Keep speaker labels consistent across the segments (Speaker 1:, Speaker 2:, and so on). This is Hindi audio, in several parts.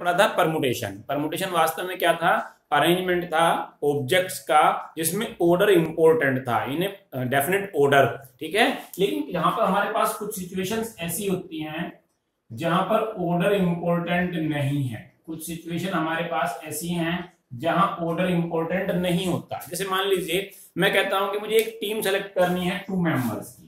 Speaker 1: पढ़ा था परमुटेशन। परमुटेशन वास्तव में क्या था, अरेंजमेंट था ऑब्जेक्ट्स का जिसमें ऑर्डर इंपॉर्टेंट था, इन्हें डेफिनेट ऑर्डर, ठीक है। लेकिन यहाँ पर हमारे पास कुछ सिचुएशंस ऐसी होती हैं जहां पर ऑर्डर इंपॉर्टेंट नहीं है। कुछ सिचुएशन हमारे पास ऐसी हैं जहां ऑर्डर इंपॉर्टेंट नहीं होता। जैसे मान लीजिए मैं कहता हूं कि मुझे एक टीम सेलेक्ट करनी है 2 मेंबर्स की,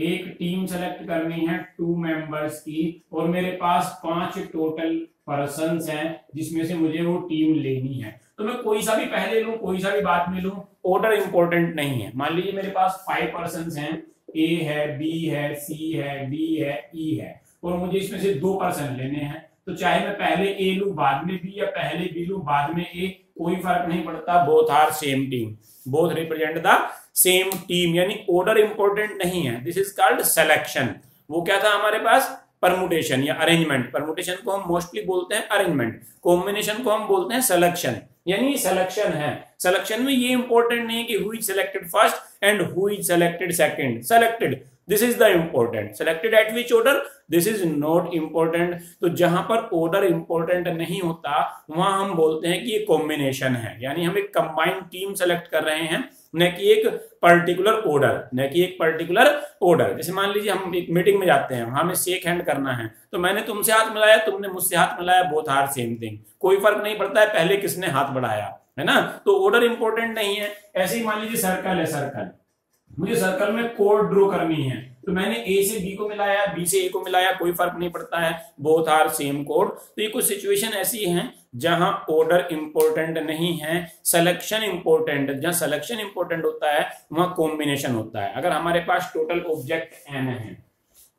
Speaker 1: एक टीम सेलेक्ट करनी है 2 मेंबर्स की, और मेरे पास 5 टोटल पर्सन्स हैं जिसमें से मुझे वो टीम लेनी है। तो मैं कोई सा भी पहले लूं कोई सा भी बाद में लूं, ऑर्डर इंपॉर्टेंट नहीं है। मान लीजिए मेरे पास 5 पर्सन्स हैं, ए है, बी है, सी है, डी है, ई है, और मुझे इसमें से 2 पर्सन लेने हैं। तो चाहे मैं पहले ए लूं बाद में बी या पहले बी लूं बाद में ए, कोई फर्क नहीं पड़ता, both are same team, both represent the same team, यानी ऑर्डर इंपॉर्टेंट नहीं है। This is called selection. वो क्या था हमारे पास, परमुटेशन या अरेंजमेंट। परमुटेशन को हम मोस्टली बोलते हैं अरेंजमेंट, कॉम्बिनेशन को हम बोलते हैं सिलेक्शन, यानी सिलेक्शन है। सिलेक्शन में ये इंपॉर्टेंट नहीं है कि who is selected first and who is selected second, selected, this is the important. Selected eight which order, this is not important. तो जहां पर ऑर्डर इंपॉर्टेंट नहीं होता वहां हम बोलते हैं कि ये कॉम्बिनेशन है, यानी हम एक कंबाइंड टीम सेलेक्ट कर रहे हैं, न कि एक पर्टिकुलर ऑर्डर, न कि एक पर्टिकुलर ऑर्डर। जैसे मान लीजिए हम एक मीटिंग में जाते हैं, हमें शेक हैंड करना है, तो मैंने तुमसे हाथ मिलाया, तुमने मुझसे हाथ मिलाया, बोथ आर सेम थिंग, कोई फर्क नहीं पड़ता है पहले किसने हाथ बढ़ाया, है ना। तो ऑर्डर इंपॉर्टेंट नहीं है। ऐसे ही मान लीजिए सर्कल है, सर्कल, मुझे सर्कल में कोड ड्रॉ करनी है, तो मैंने ए से बी को मिलाया, बी से ए को मिलाया, कोई फर्क नहीं पड़ता है, बोथ आर सेम कोड। तो ये कुछ सिचुएशन ऐसी हैं जहां ऑर्डर इंपॉर्टेंट नहीं है, सिलेक्शन इंपॉर्टेंट। जहां सिलेक्शन इंपॉर्टेंट होता है वहां कॉम्बिनेशन होता है। अगर हमारे पास टोटल ऑब्जेक्ट एन है,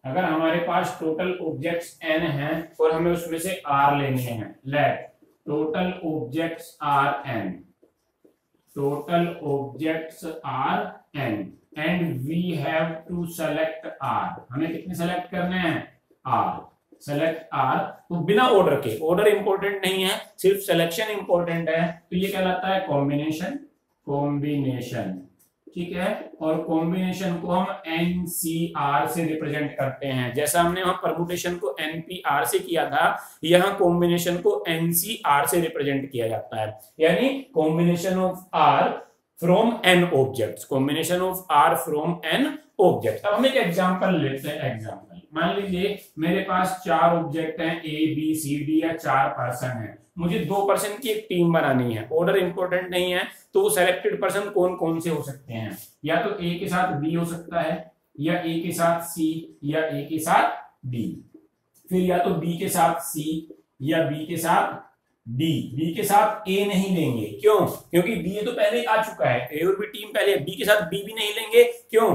Speaker 1: अगर हमारे पास टोटल ऑब्जेक्ट्स एन है और हमें उसमें से आर लेने हैं, let total objects are n, total objects are n and we have to select r. हमें कितने सेलेक्ट करने हैं, आर, सेलेक्ट आर। तो बिना ऑर्डर के, ऑर्डर इंपॉर्टेंट नहीं है, सिर्फ सिलेक्शन इंपॉर्टेंट है, तो ये कहलाता है कॉम्बिनेशन, कॉम्बिनेशन, ठीक है। और कॉम्बिनेशन को हम एनसीआर से रिप्रेजेंट करते हैं। जैसा हमने वहां परमुटेशन को एनपीआर से किया था, यहां कॉम्बिनेशन को एनसीआर से रिप्रेजेंट किया जाता है, यानी combination of r from n object, combination of r from n object. अब हम एक एग्जांपल लेते हैं। एग्जांपल मान लीजिए मेरे पास 4 ऑब्जेक्ट हैं, ए बी सी डी, या 4 पर्सन हैं, मुझे 2 पर्सन की एक टीम बनानी है, ऑर्डर इंपॉर्टेंट नहीं है। तो वो सेलेक्टेड पर्सन कौन कौन से हो सकते हैं, या तो ए के साथ बी हो सकता है, या ए के साथ सी, या ए के साथ डी, फिर या तो बी के साथ सी या बी के साथ डी। बी के साथ ए नहीं लेंगे, क्यों, क्योंकि बी तो पहले आ चुका है, ए और बी टीम पहले। बी के साथ बी भी नहीं लेंगे, क्यों,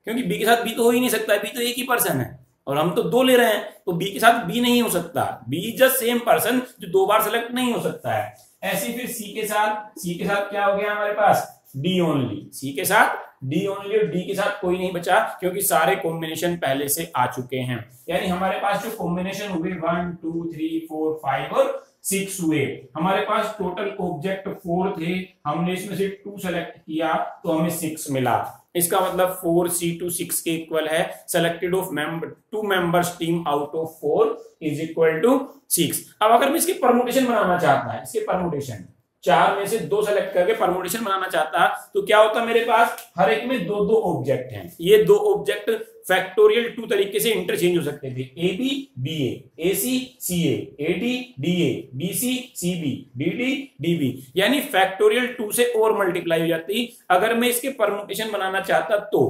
Speaker 1: क्योंकि बी के साथ बी तो हो ही नहीं सकता, बी तो एक ही पर्सन है और हम तो 2 ले रहे हैं, तो बी के साथ बी नहीं हो सकता। B is just same person जो 2 बार सेलेक्ट नहीं हो सकता है। ऐसे फिर सी के साथ क्या हो गया हमारे पास, डी ओनली, सी के साथ डी ओनली, और डी के साथ कोई नहीं बचा क्योंकि सारे कॉम्बिनेशन पहले से आ चुके हैं। यानी हमारे पास जो कॉम्बिनेशन हुए 1 2 3 4 5 और 6 हुए, हमारे पास टोटल ऑब्जेक्ट 4 थे, हमने इसमें से 2 सेलेक्ट किया तो हमें 6 मिला। इसका मतलब 4C2 6 के इक्वल है। Selected of 2 members team out of 4 is equal to 6। अब अगर मैं इसकी परमुटेशन बनाना चाहता है, इसके परमुटेशन 4 में से 2 सेलेक्ट करके परमुटेशन बनाना चाहता तो क्या होता, मेरे पास हर एक में 2-2 ऑब्जेक्ट हैं। ये 2 ऑब्जेक्ट फैक्टोरियल 2 तरीके से इंटरचेंज हो सकते थे, A B B A C C A D D A B C C B D D D B, यानी फैक्टोरियल 2 से और मल्टीप्लाई हो जाती अगर मैं इसके परमुटेशन बनाना चाहता तो।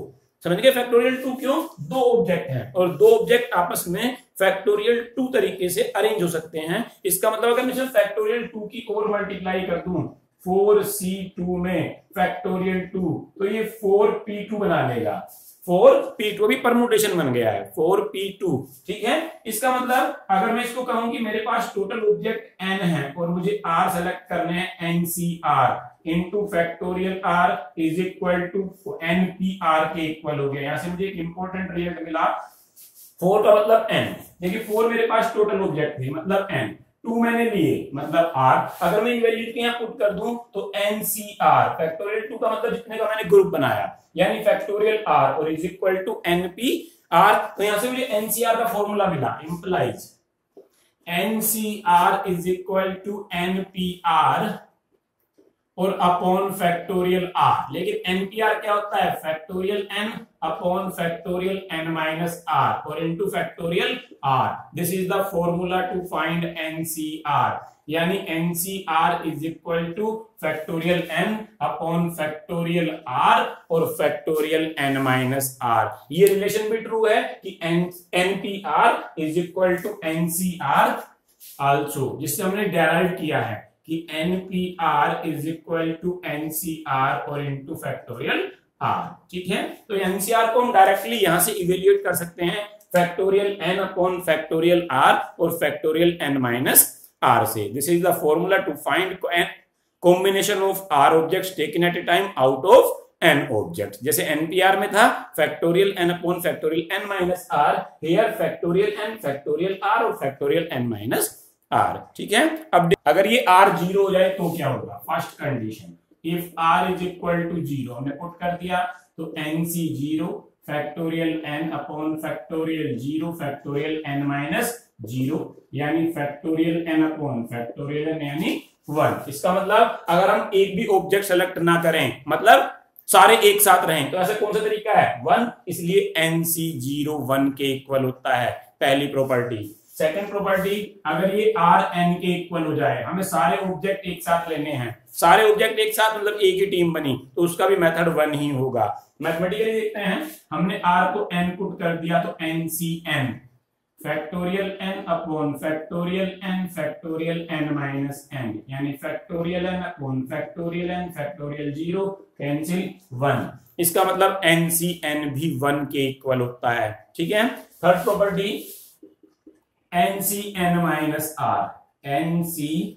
Speaker 1: समझ गए फैक्टोरियल 2 क्यों, 2 ऑब्जेक्ट हैं और 2 ऑब्जेक्ट आपस में फैक्टोरियल 2 तरीके से अरेंज हो सकते हैं। इसका मतलब अगर मैं फैक्टोरियल 2 की और मल्टीप्लाई कर दूं 4C2 में फैक्टोरियल 2, तो ये 4P2 बना लेगा। 4P2 भी परमुटेशन बन गया है, 4P2, ठीक है। इसका मतलब अगर मैं इसको कहूं कि मेरे पास टोटल ऑब्जेक्ट n है और मुझे r सेलेक्ट करने हैं, NCR into factorial r is equal to NPR के इक्वल हो गया। यहां से मुझे एक इंपॉर्टेंट रिजल्ट मिला, 4 का मतलब n, देखिए 4 मेरे पास टोटल ऑब्जेक्ट थे मतलब n, 2 मैंने लिए मतलब r। अगर मैं वैल्यू के यहां पुट कर दूं तो NCR फैक्टोरियल 2 का मतलब जितने का मैंने ग्रुप बनाया, यानी फैक्टोरियल r और इज इक्वल टू NPR। तो यहां से मुझे NCR का फॉर्मूला मिला, implies NCR is equal to NPR और अपॉन फैक्टोरियल R, लेकिन NPR क्या होता है? Factorial N upon factorial N minus R और into factorial R। This is the formula to find NCR, यानी NCR is equal to factorial N upon factorial R और फैक्टोरियल N माइनस R। ये रिलेशन भी ट्रू है कि NPR is equal to NCR also, जिससे हमने डेराइव किया है कि NPR is equal to NCR और इनटू फैक्टोरियल R। ठीक है, तो NCR को हम डायरेक्टली यहां से इवेल्युएट कर सकते हैं factorial N upon factorial R और फैक्टोरियल N माइनस R से। This is the formula to find combination of R objects taken at a time out of N objects. जैसे NPR में था factorial N upon factorial N minus R, here factorial N factorial R और फैक्टोरियल N माइनस R। ठीक है, अब अगर ये R 0 हो जाए तो क्या होगा? First condition, if R is equal to 0 हमने पुट कर दिया तो NC 0 factorial N upon factorial 0 factorial N minus 0, यानी factorial N upon factorial N यानी 1। इसका मतलब अगर हम एक भी ऑब्जेक्ट सेलेक्ट ना करें, मतलब सारे एक साथ रहें, तो ऐसा कौन सा तरीका है? 1, इसलिए NC 0 1 के इक्वल होता है, पहली प्रॉपर्टी। सेकंड प्रॉपर्टी, अगर ये R N के इक्वल हो जाए, हमें सारे ऑब्जेक्ट एक साथ लेने हैं, सारे ऑब्जेक्ट एक साथ मतलब एक ही टीम बनी, तो उसका भी मेथड 1 ही होगा। मैथमेटिकली देखते हैं, हमने R को N पुट कर दिया तो NCN factorial N upon factorial N factorial N minus N, यानी factorial N upon factorial N factorial 0 cancel 1। इसका मतलब NCN भी 1 के इक्वल होता है। ठीक है, third property NCN minus R, NCN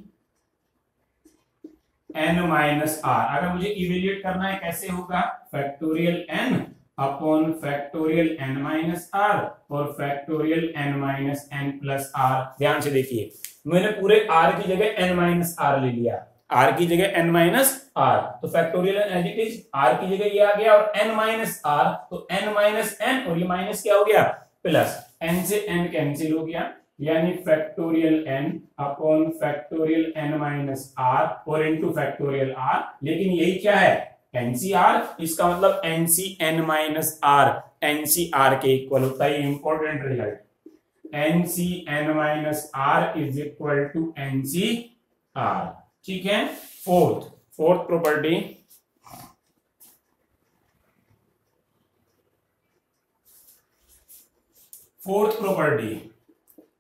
Speaker 1: minus R अगर मुझे इवेल्युएट करना है कैसे होगा? Factorial N upon factorial N minus R और factorial N minus N plus R। ध्यान से देखिए, मैंने पूरे R की जगह N माइनस R ले लिया, R की जगह N माइनस R, तो factorial as it is R की जगह ये आ गया और N माइनस R, तो N माइनस N और ये माइनस क्या हो गया? प्लस, N से N कैंसिल हो गया, यानी factorial N upon factorial N minus R और इनटू फैक्टोरियल R। लेकिन यही क्या है? NCR। इसका मतलब NCN माइनस R NCR के इक्वल होता है। Important result, NCN minus R is equal to NCR। ठीक है, फोर्थ प्रॉपर्टी,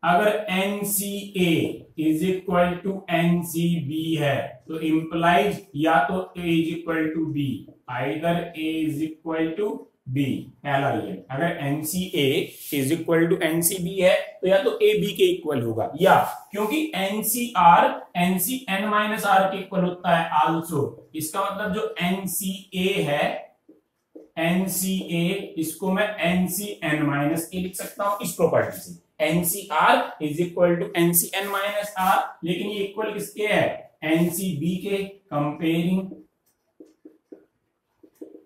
Speaker 1: अगर NCA is equal to NCB है तो इंप्लाइज या तो A is equal to B, either A is equal to B। पहला रिजल्ट, अगर NCA is equal to NCB है तो या तो A B के इक्वल होगा, या क्योंकि NCR NCN माइनस R के इक्वल होता है आल्सो। इसका मतलब जो NCA है, NCA इसको मैं NCN माइनस A लिख सकता हूं इस प्रॉपर्टी से। NCR is equal to NCN minus R, लेकिन ये इक्वल किसके है? NCB के।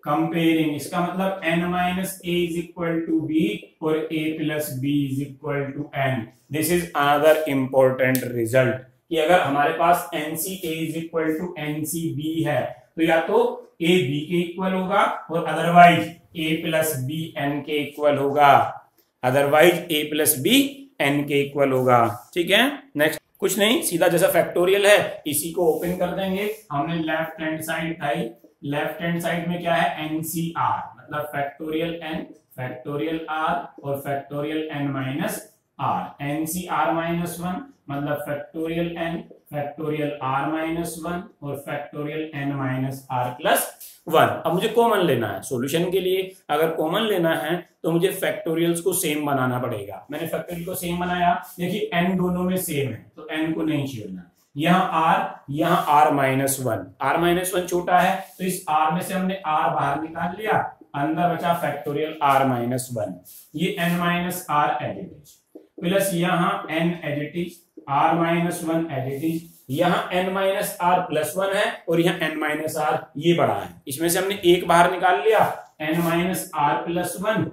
Speaker 1: कंपेयरिंग इसका मतलब N minus A is equal to B और A plus B is equal to N। This is another important result कि अगर हमारे पास NCA is equal to NCB है तो या तो A B के इक्वल होगा और otherwise A plus B N के इक्वल होगा, otherwise A plus B N के इक्वल होगा। ठीक है, नेक्स्ट कुछ नहीं, सीधा जैसा फैक्टोरियल है इसी को ओपन कर देंगे। हमने लेफ्ट हैंड साइड उठाई, लेफ्ट हैंड साइड में क्या है? NCR मतलब फैक्टोरियल N फैक्टोरियल R और factorial N minus R। NCR minus 1 मतलब factorial N factorial R minus 1 और factorial N minus R plus 1। अब मुझे कॉमन लेना है सॉल्यूशन के लिए। अगर कॉमन लेना है तो मुझे फैक्टोरियल्स को सेम बनाना पड़ेगा। मैंने फैक्टोरियल को सेम बनाया, देखिए n दोनों में सेम है तो n को नहीं छेड़ना। यहाँ r, यहाँ r माइनस 1, r माइनस 1 छोटा है तो इस r में से हमने r बाहर निकाल लिया, अंदर बचा फैक्टोरियल r माइनस 1। ये n minus r additive plus यहाँ n additive r minus 1 additive, यहाँ n माइनस r प्लस 1 है और यहाँ n माइनस r ये बड़ा है, इसमें से हमने एक बाहर निकाल लिया n माइनस r प्लस 1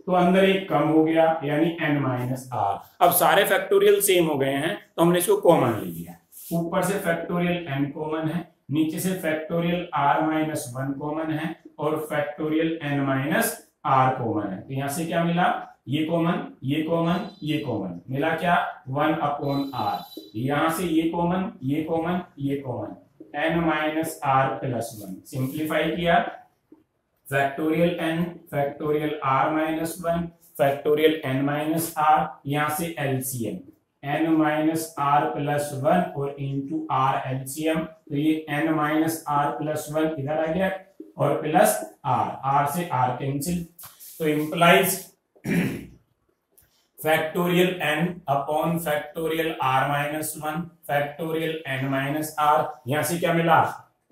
Speaker 1: तो अंदर एक कम हो गया यानी n माइनस आर। अब सारे फैक्टोरियल सेम हो गए हैं तो हमने इसको कॉमन ले लिया। ऊपर से फैक्टोरियल n कॉमन है, नीचे से factorial r minus one common है और factorial n minus R common है। तो यहां से क्या मिला, ये कॉमन, ये कॉमन, ये कॉमन, मिला क्या 1 अपॉन आर। यहां से ये कॉमन, ये कॉमन, ये common, n minus are plus one. Simplify किया, factorial n factorial r minus one factorial n minus r, यहां से LCM n minus are plus one और इंटू आर एलसीएम। तो ये n minus are plus one इधर आ गया और प्लस आर से आर कैंसिल। तो implies factorial n upon factorial r minus one factorial n minus r. यहां से क्या मिला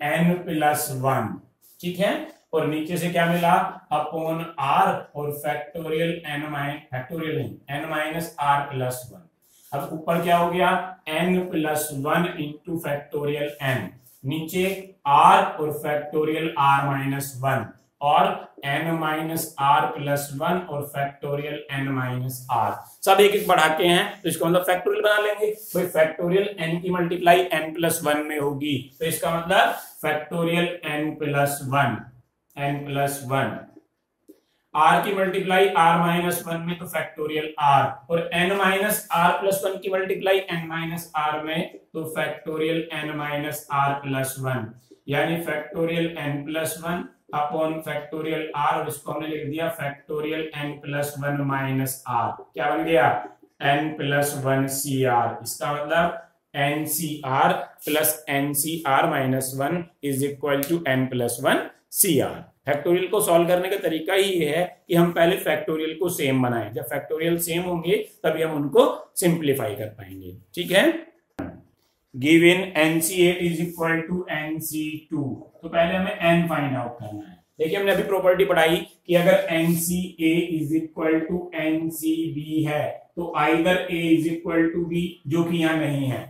Speaker 1: n प्लस वन, ठीक है, और नीचे से क्या मिला अपॉन r और factorial n minus are plus one. अब ऊपर क्या हो गया n plus one into factorial n, नीचे r और फैक्टोरियल r माइनस वन और n minus are plus one और फैक्टोरियल n माइनस आर। सब एक एक बढ़ा के हैं तो इसका मतलब फैक्टोरियल बना लेंगे। भाई फैक्टोरियल n की मल्टीप्लाई n प्लस वन में होगी तो इसका मतलब factorial n plus one. r की मल्टीप्लाई r माइनस वन में तो फैक्टोरियल r, और n minus are plus one की मल्टीप्लाई n माइनस आर में तो factorial n minus are plus one, यानी factorial n plus one upon factorial r, और इसको हमने लिख दिया factorial n plus one minus r. क्या बन गया n plus one C R. इसका मतलब N C R plus N C R minus one is equal to n plus one C R. Factorial को सॉल्व करने का तरीका ही ये है कि हम पहले फैक्टोरियल को सेम बनाएं, जब फैक्टोरियल सेम होंगे तभी हम उनको सिंप्लीफाई कर पाएंगे, ठीक है। Given NC8 is equal to NC2, तो पहले हमें n फाइंड आउट करना है। देखिए हमने अभी प्रॉपर्टी पढ़ाई कि अगर NCA is equal to NCB है तो either A is equal to B, जो कि यहां नहीं है,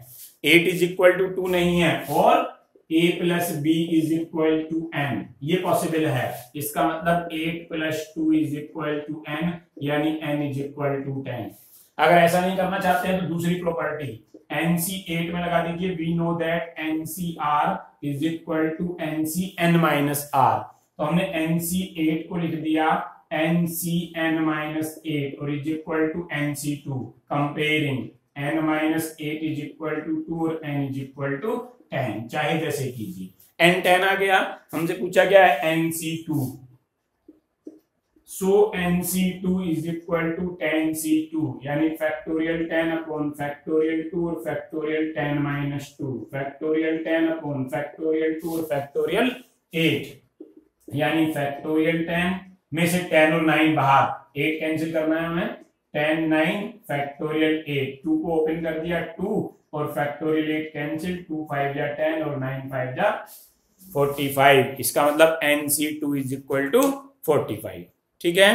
Speaker 1: 8 इज इक्वल टू 2 नहीं है, और A plus B is equal to n, ये पॉसिबल है। इसका मतलब 8 plus 2 is equal to n, यानी n इज इक्वल टू 10। अगर ऐसा नहीं करना चाहते हैं तो दूसरी प्रॉपर्टी NC8 में लगा दीजिए, we know that NCR is equal to NCN minus R। तो हमने NC8 को लिख दिया NCN माइनस 8 और is equal to NC2, comparing n minus 8 is equal to 2 और n इज इक्वल टू 10, चाहे जैसे कीजिए। n 10 आ गया, हमसे पूछा गया है NC2, so NC2 is equal to 10C2, यानी फैक्टोरियल 10 अपॉन फैक्टोरियल 2 और factorial 10 minus 2, factorial 10 upon factorial 2 और फैक्टोरियल 8, यानी फैक्टोरियल 10 में से 10 और 9 बाहर, 8 कैंसिल करना है हमें, 10 9 फैक्टोरियल 8, 2 को ओपन कर दिया 2 और फैक्टोरियल 8 कैंसिल, 2 5 जा 10 और 9 5 जा 45। इसका मतलब NC2 इज इक्वल टू 45, ठीक है।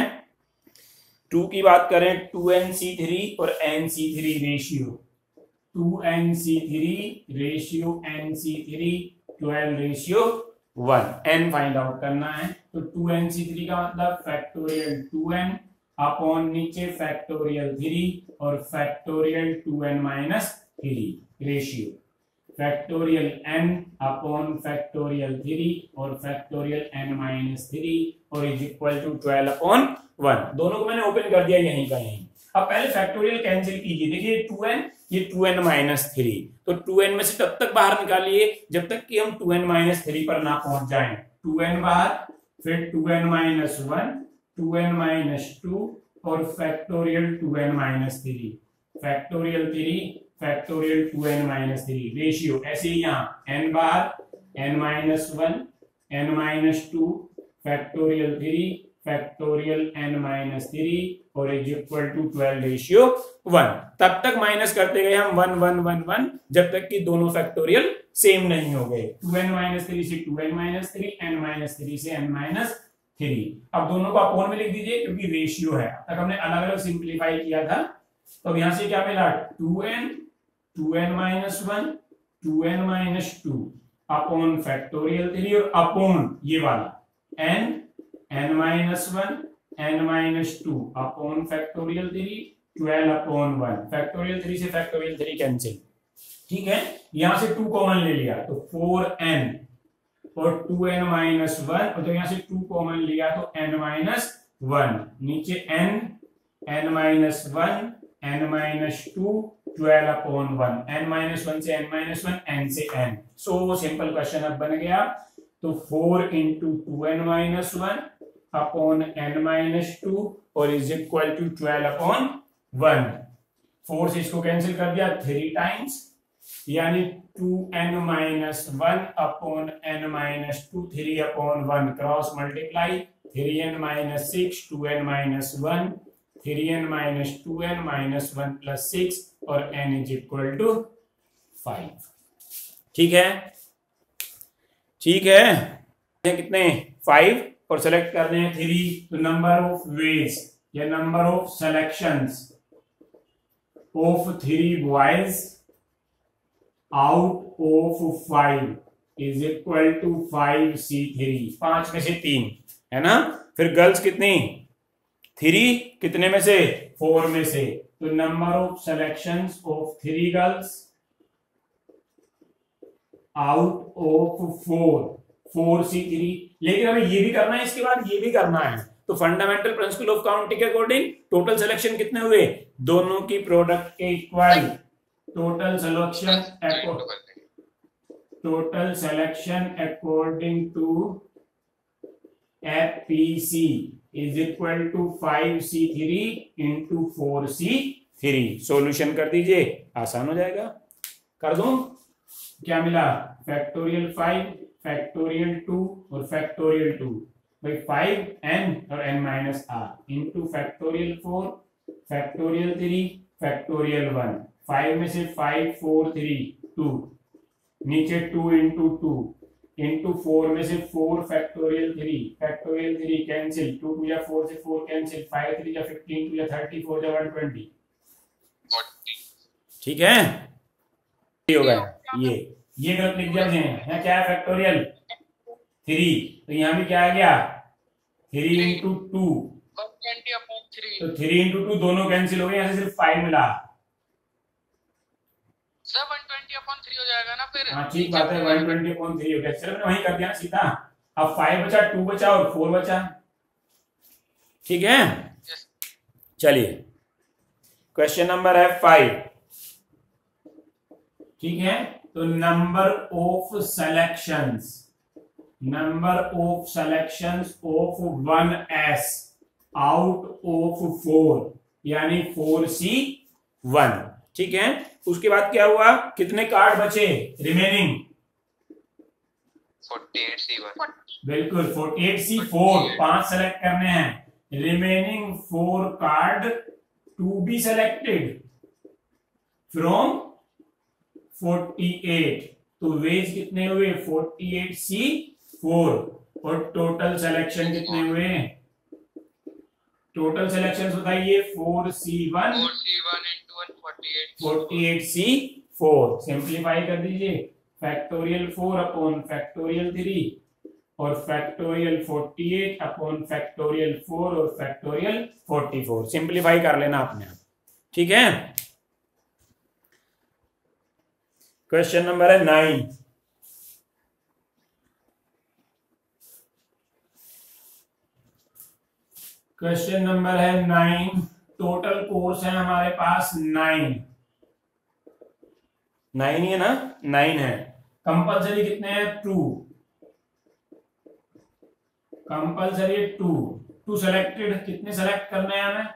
Speaker 1: 2 की बात करें 2NC3 और NC3 ratio, 2NC3 ratio NC3 12 ratio 1, n find out करना है। तो 2NC3 का मतलब फैक्टोरियल 2n अपॉन नीचे फैक्टोरियल 3 और factorial 2n minus 3 ratio factorial n upon factorial 3 और फैक्टोरियल n माइनस 3 और इज इक्वल टू 12 अपॉन 1। दोनों को मैंने ओपन कर दिया यहीं का यहीं। अब पहले फैक्टोरियल कैंसिल कीजिए, देखिए 2n, ये 2n माइनस 3, तो 2n में से तब तक बाहर निकालिए जब तक कि हम 2n माइनस 3 पर ना पहुंच जाएं। 2n बाहर, फिर 2n माइनस 1, 2n माइनस 2 और factorial 2n minus 3, factorial 3 factorial 2n minus 3 ratio, ऐसे ही यहाँ n बाहर n minus 1 n minus 2 factorial 3 factorial n minus 3 और इज इक्वल टू 12 रेशियो 1। तब तक माइनस करते गए हम 1 1 1 1 जब तक कि दोनों फैक्टोरियल सेम नहीं हो गए। 2n माइनस 3 से 2n माइनस 3, n माइनस 3 से n माइनस 3। अब दोनों को अपोन में लिख दीजिए क्योंकि रेशियो है। अब तक हमने अलग अलग सिंप्लीफाई किया था, तो यहां से क्या मिला 2n minus 1 2n minus 2 upon factorial 3 और अपॉन ये वाला n minus 1 n minus 2 upon factorial 3 12 upon 1। Factorial 3 से फैक्टोरियल 3 कैंसिल, ठीक है। यहां से 2 कॉमन ले लिया तो 4n और 2n माइनस 1, और तो यहां से 2 कॉमन लिया तो n माइनस 1, नीचे n minus 1 n minus 2 12 upon 1, n minus 1 से n माइनस 1, n से n। सो सिंपल क्वेश्चन अब बन गया। तो 4 into 2n minus 1 upon n minus 2 और इज इक्वल टू 12 अपॉन 1। 4 से इसको कैंसिल कर दिया 3 टाइम्स, यानी 2n minus 1 upon n minus 2, 3 upon 1 cross multiply, 3n minus 6 2n minus 1, 3n minus 2n minus 1 plus 6 और n इज इक्वल टू 5। ठीक है, ठीक है। कितने 5 और सेलेक्ट करने हैं 3, तो नंबर ऑफ वेज या number of selections of 3 boys out of 5 is equal to 5C3। 5 में से 3 है ना। फिर गर्ल्स कितनी 3, कितने में से 4 में से, तो number of selections of 3 girls out of 4C3। लेकिन हमें ये भी करना है, इसके बाद ये भी करना है। तो फंडामेंटल प्रिंसिपल ऑफ काउंटिंग के अकॉर्डिंग टोटल सिलेक्शन कितने हुए, दोनों की प्रोडक्ट के equal. Total selection according to FPC is equal to 5C3 into 4C3। Solution कर दीजिए, आसान हो जाएगा। कर दूं, क्या मिला, फैक्टोरियल 5 फैक्टोरियल 2 और फैक्टोरियल 2 भाई 5n और n minus r into factorial 4 factorial 3 factorial 1। 5 में से 5 4 3 2, नीचे 2 इंटू 2 इंटू 4 में से 4 फैक्टोरियल 3 कैंसिल, 2 2 या 4 से 4 कैंसिल, 5 3 या 15 2 या 30 4 या 120। ठीक है, हो गया। ये गलत लिख दिया मुझे, यहाँ क्या है फैक्टोरियल 3, तो यहाँ भी क्या आ गया 3 इंटू 2, 120/3। तो 3 इंटू 2 दोनों कैंसिल हो गए, यहाँ से सिर्फ 5 मिला।
Speaker 2: सर 120/3 हो जाएगा ना फिर।
Speaker 1: हाँ ठीक बात है, 120/3 हो गया। चलो मैंने वही कर दिया ना सीधा। अब 5 बचा, 2 बचा और 4 बचा। ठीक है, चलिए क्वेश्चन नंबर है 5। ठीक है, तो number of selections of 1s out of 4 यानी 4C1। ठीक है, उसके बाद क्या हुआ, कितने कार्ड बचे रिमेनिंग,
Speaker 2: 48C1।
Speaker 1: बिल्कुल 48C4, 5 सेलेक्ट करने हैं। Remaining 4 card to be selected from 48। तो वेज कितने हुए 48C4 और टोटल सिलेक्शन कितने हुए, टोटल सिलेक्शन बताइए 4C1
Speaker 2: into
Speaker 1: 48C4। सिंप्लीफाई कर दीजिए, फैक्टोरियल 4 अपॉन फैक्टोरियल 3 और फैक्टोरियल 48 अपॉन फैक्टोरियल 4 और फैक्टोरियल 44। सिंप्लीफाई कर लेना अपने आप। ठीक है, क्वेश्चन नंबर है 9। क्वेश्चन नंबर है 9। टोटल कोर्स है हमारे पास 9 ही है ना, 9 है। कंपलसरी कितने हैं 2, कंपलसरी 2 सेलेक्टेड। कितने सेलेक्ट करने हैं हमें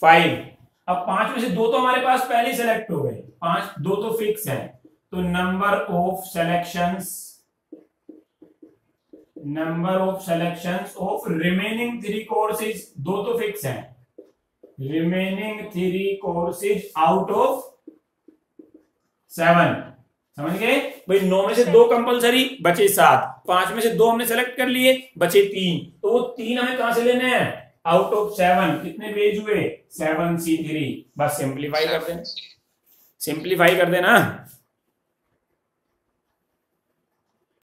Speaker 1: 5। अब 5 में से 2 तो हमारे पास पहले ही सेलेक्ट हो गए, 2 तो फिक्स है। तो number of selections of remaining 3 courses, 2 तो फिक्स है। Remaining 3 courses out of 7। समझ गए भाई, 9 में से 2 कंपलसरी बचे 7, 5 में से 2 हमने सेलेक्ट कर लिए बचे 3, तो वो 3 हमें कहां से लेने हैं आउट ऑफ 7। कितने पेज हुए 7C3। बस सिंप्लीफाई कर देना, सिंप्लीफाई कर देना।